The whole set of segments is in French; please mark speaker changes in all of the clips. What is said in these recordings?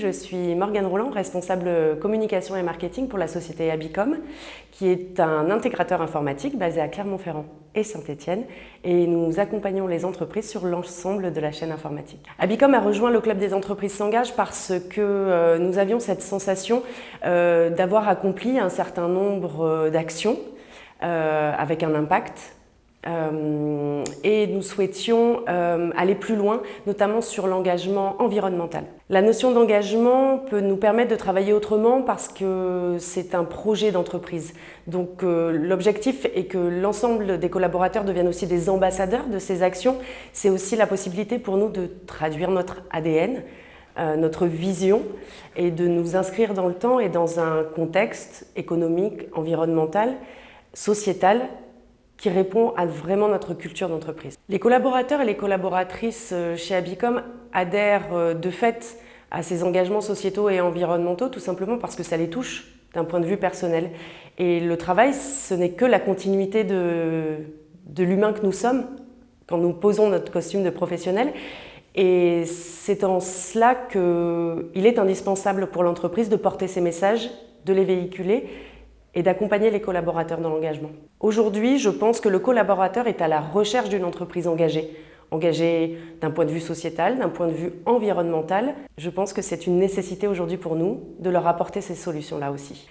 Speaker 1: Je suis Morgane Roland, responsable communication et marketing pour la société Abicom, qui est un intégrateur informatique basé à Clermont-Ferrand et Saint-Étienne, et nous accompagnons les entreprises sur l'ensemble de la chaîne informatique. Abicom a rejoint le Club des entreprises s'engagent parce que nous avions cette sensation d'avoir accompli un certain nombre d'actions avec un impact. Et nous souhaitions aller plus loin, notamment sur l'engagement environnemental. La notion d'engagement peut nous permettre de travailler autrement parce que c'est un projet d'entreprise. Donc l'objectif est que l'ensemble des collaborateurs deviennent aussi des ambassadeurs de ces actions. C'est aussi la possibilité pour nous de traduire notre ADN, notre vision, et de nous inscrire dans le temps et dans un contexte économique, environnemental, sociétal, qui répond à vraiment notre culture d'entreprise. Les collaborateurs et les collaboratrices chez Abicom adhèrent de fait à ces engagements sociétaux et environnementaux, tout simplement parce que ça les touche d'un point de vue personnel. Et le travail, ce n'est que la continuité de l'humain que nous sommes quand nous posons notre costume de professionnel. Et c'est en cela qu'il est indispensable pour l'entreprise de porter ces messages, de les véhiculer et d'accompagner les collaborateurs dans l'engagement. Aujourd'hui, je pense que le collaborateur est à la recherche d'une entreprise engagée d'un point de vue sociétal, d'un point de vue environnemental. Je pense que c'est une nécessité aujourd'hui pour nous de leur apporter ces solutions-là aussi.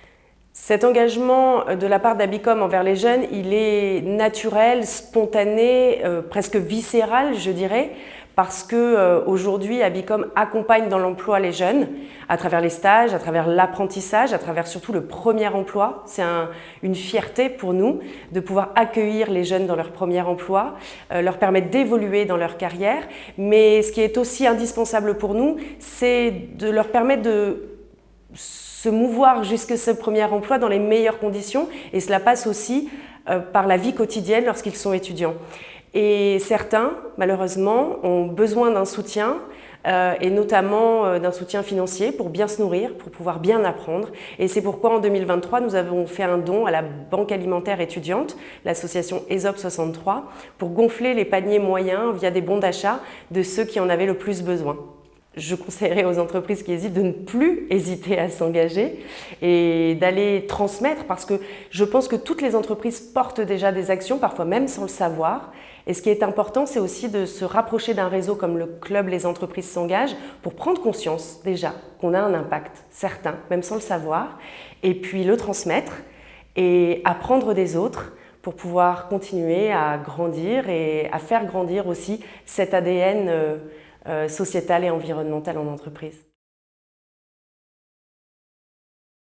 Speaker 1: Cet engagement de la part d'Abicom envers les jeunes, il est naturel, spontané, presque viscéral, je dirais, parce qu'aujourd'hui, Abicom accompagne dans l'emploi les jeunes à travers les stages, à travers l'apprentissage, à travers surtout le premier emploi. C'est une fierté pour nous de pouvoir accueillir les jeunes dans leur premier emploi, leur permettre d'évoluer dans leur carrière. Mais ce qui est aussi indispensable pour nous, c'est de leur permettre de se mouvoir jusqu'à ce premier emploi dans les meilleures conditions. Et cela passe aussi par la vie quotidienne lorsqu'ils sont étudiants. Et certains, malheureusement, ont besoin d'un soutien, et notamment d'un soutien financier pour bien se nourrir, pour pouvoir bien apprendre. Et c'est pourquoi en 2023, nous avons fait un don à la Banque alimentaire étudiante, l'association ESOP 63, pour gonfler les paniers moyens via des bons d'achat de ceux qui en avaient le plus besoin. Je conseillerais aux entreprises qui hésitent de ne plus hésiter à s'engager et d'aller transmettre, parce que je pense que toutes les entreprises portent déjà des actions, parfois même sans le savoir. Et ce qui est important, c'est aussi de se rapprocher d'un réseau comme le Club Les entreprises s'engagent pour prendre conscience déjà qu'on a un impact certain, même sans le savoir, et puis le transmettre et apprendre des autres pour pouvoir continuer à grandir et à faire grandir aussi cet ADN sociétal et environnemental en entreprise.